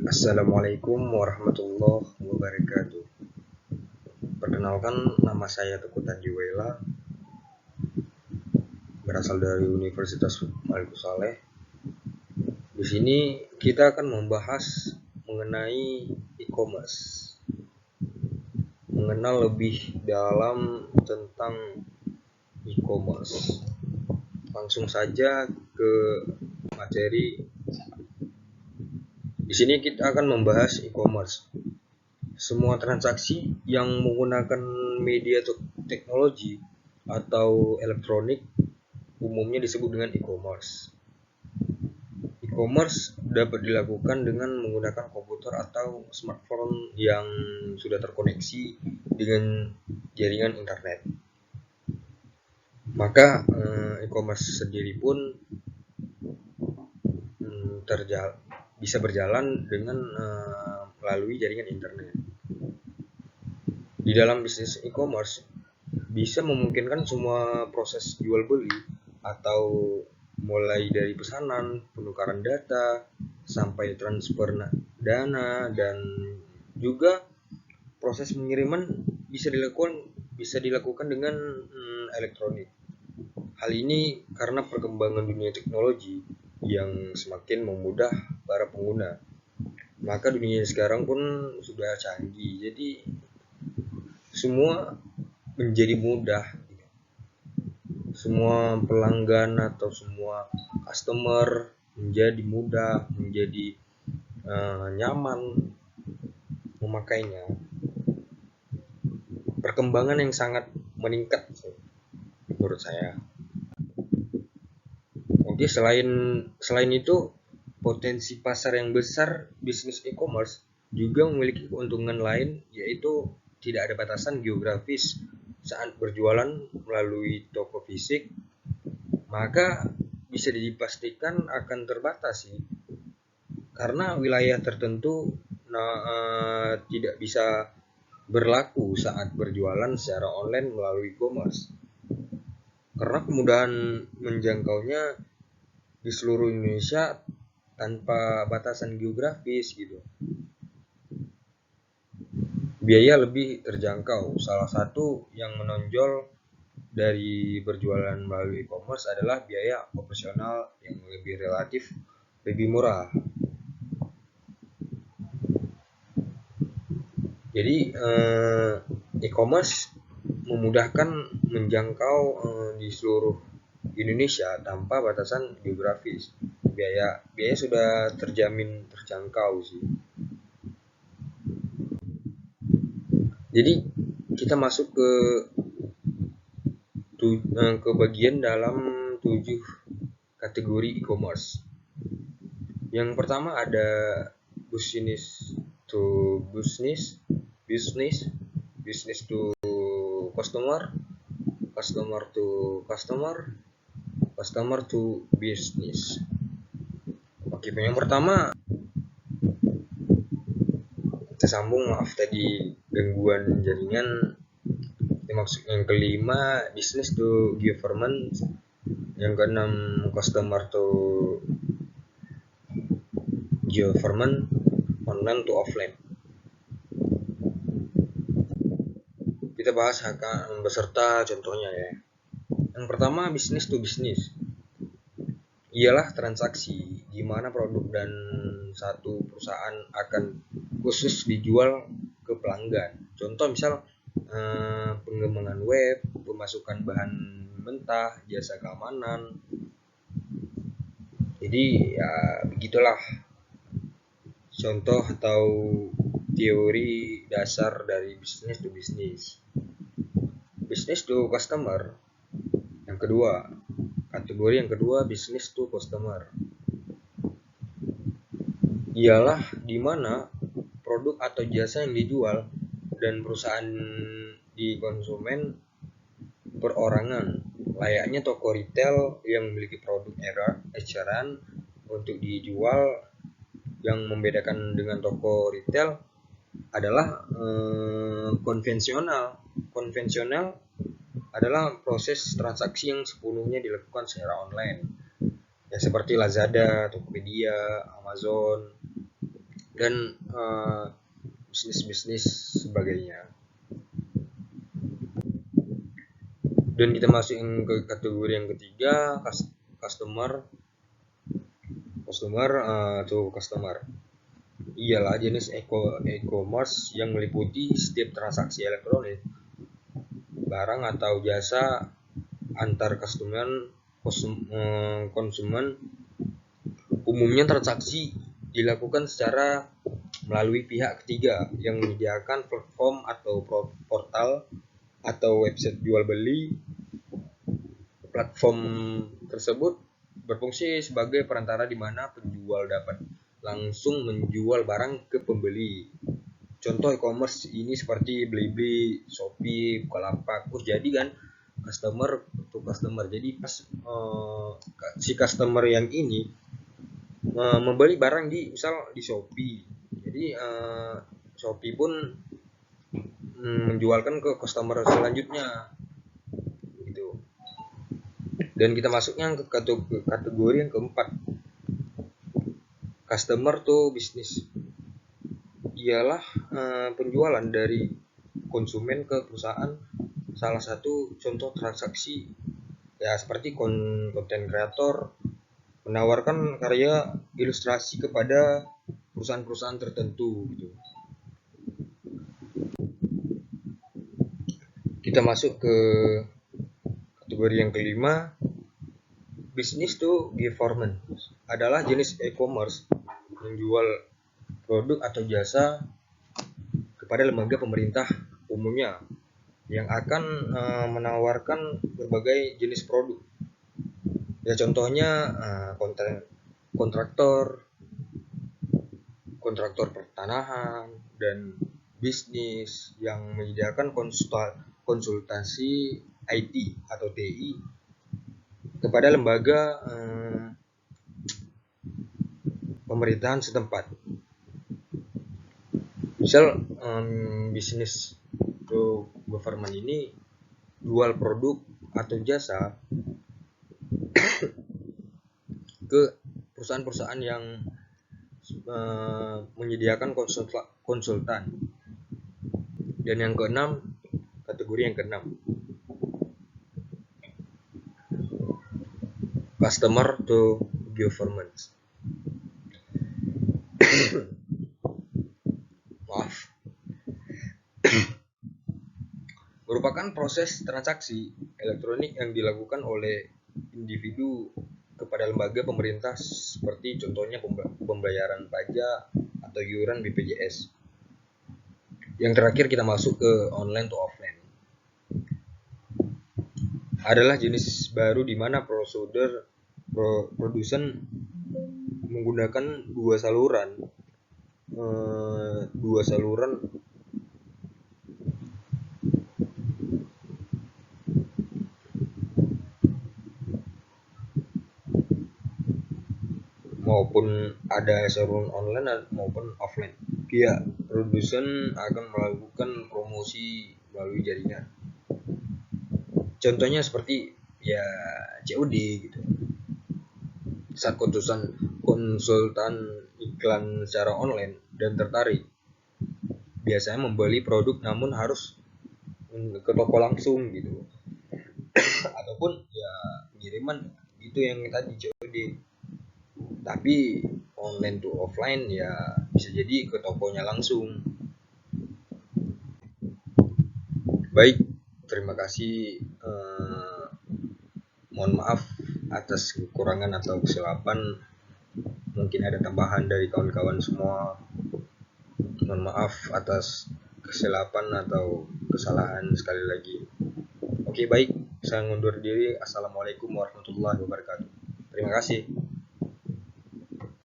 Assalamualaikum warahmatullahi wabarakatuh. Perkenalkan, nama saya Teguh Tanjiwela, berasal dari Universitas Maliku Saleh. Di sini kita akan membahas mengenai e-commerce, mengenal lebih dalam tentang e-commerce. Langsung saja ke materi. Di sini kita akan membahas e-commerce. Semua transaksi yang menggunakan media teknologi atau elektronik umumnya disebut dengan e-commerce. E-commerce dapat dilakukan dengan menggunakan komputer atau smartphone yang sudah terkoneksi dengan jaringan internet. Maka e-commerce sendiri pun bisa berjalan dengan melalui jaringan internet. Di dalam bisnis e-commerce bisa memungkinkan semua proses jual beli atau mulai dari pesanan, penukaran data, sampai transfer dana, dan juga proses pengiriman bisa dilakukan dengan elektronik. Hal ini karena perkembangan dunia teknologi yang semakin memudah para pengguna. Maka dunia sekarang pun sudah canggih, jadi semua menjadi mudah. Semua pelanggan atau semua customer menjadi mudah, menjadi nyaman memakainya. Perkembangan yang sangat meningkat menurut saya. Oke, selain itu, potensi pasar yang besar bisnis e-commerce juga memiliki keuntungan lain, yaitu tidak ada batasan geografis. Saat berjualan melalui toko fisik, maka bisa dipastikan akan terbatasi karena wilayah tertentu tidak bisa berlaku saat berjualan secara online melalui e-commerce. Karena kemudahan menjangkaunya di seluruh Indonesia tanpa batasan geografis gitu. Biaya lebih terjangkau. Salah satu yang menonjol dari berjualan melalui e-commerce adalah biaya operasional yang relatif lebih murah. Jadi e-commerce memudahkan menjangkau di seluruh Indonesia tanpa batasan geografis. Biaya sudah terjangkau sih. Jadi kita masuk ke bagian dalam 7 kategori e-commerce. Yang pertama ada business to business to customer, customer to customer, customer to business. Oke, yang pertama kita sambung, maaf tadi gangguan jaringan. Yang kelima business to government, yang keenam customer to government, online to offline. Kita bahas beserta contohnya ya. Yang pertama business to business ialah transaksi di mana produk dan satu perusahaan akan khusus dijual ke pelanggan. Contoh misal pengembangan web, pemasukan bahan mentah, jasa keamanan. Jadi ya begitulah contoh atau teori dasar dari business to business. Business to customer yang kedua, kategori yang kedua business to customer ialah di mana produk atau jasa yang dijual dan perusahaan di konsumen perorangan, layaknya toko retail yang memiliki produk eceran untuk dijual. Yang membedakan dengan toko retail adalah konvensional. Konvensional adalah proses transaksi yang sepenuhnya dilakukan secara online, ya seperti Lazada, Tokopedia, Amazon. dan bisnis-bisnis sebagainya. Dan kita masuk ke kategori yang ketiga, customer to customer. Ialah jenis e-commerce yang meliputi setiap transaksi elektronik, barang atau jasa antar konsumen. Umumnya transaksi dilakukan secara melalui pihak ketiga yang menyediakan platform atau portal atau website jual beli. Platform tersebut berfungsi sebagai perantara di mana penjual dapat langsung menjual barang ke pembeli. Contoh e-commerce ini seperti Blibli, Shopee, Bukalapak. Jadi kan customer to customer. Jadi pas si customer yang ini membeli barang di Shopee. Jadi Shopee pun menjualkan ke customer selanjutnya gitu. Dan kita masuknya ke kategori yang keempat, customer to business. Ialah penjualan dari konsumen ke perusahaan. Salah satu contoh transaksi ya seperti konten kreator menawarkan karya ilustrasi kepada perusahaan-perusahaan tertentu gitu. Kita masuk ke kategori yang kelima, business to government. Adalah jenis e-commerce menjual produk atau jasa kepada lembaga pemerintah umumnya yang akan menawarkan berbagai jenis produk. Ya contohnya kontraktor pertanahan dan bisnis yang menyediakan konsultasi IT atau TI kepada lembaga pemerintahan setempat. Misal bisnis to government ini jual produk atau jasa ke perusahaan-perusahaan yang menyediakan konsultan. Dan yang keenam, kategori yang keenam, customer to government. Maaf. Merupakan proses transaksi elektronik yang dilakukan oleh individu kepada lembaga pemerintah seperti contohnya pembayaran pajak atau iuran BPJS. Yang terakhir kita masuk ke online to offline. Adalah jenis baru di mana produsen menggunakan dua saluran maupun ada saluran online maupun offline. Pihak produsen akan melakukan promosi melalui jaringan. Contohnya seperti ya COD gitu. Saat konsultan iklan secara online dan tertarik, biasanya membeli produk namun harus ke toko langsung gitu. Ataupun ya pengiriman itu yang tadi COD. Tapi online to offline ya bisa jadi ke tokonya langsung. Baik, terima kasih. Mohon maaf atas kekurangan atau kesilapan. Mungkin ada tambahan dari kawan-kawan semua. Mohon maaf atas kesilapan atau kesalahan sekali lagi. Oke, baik. Saya ngundur diri. Assalamualaikum warahmatullahi wabarakatuh. Terima kasih.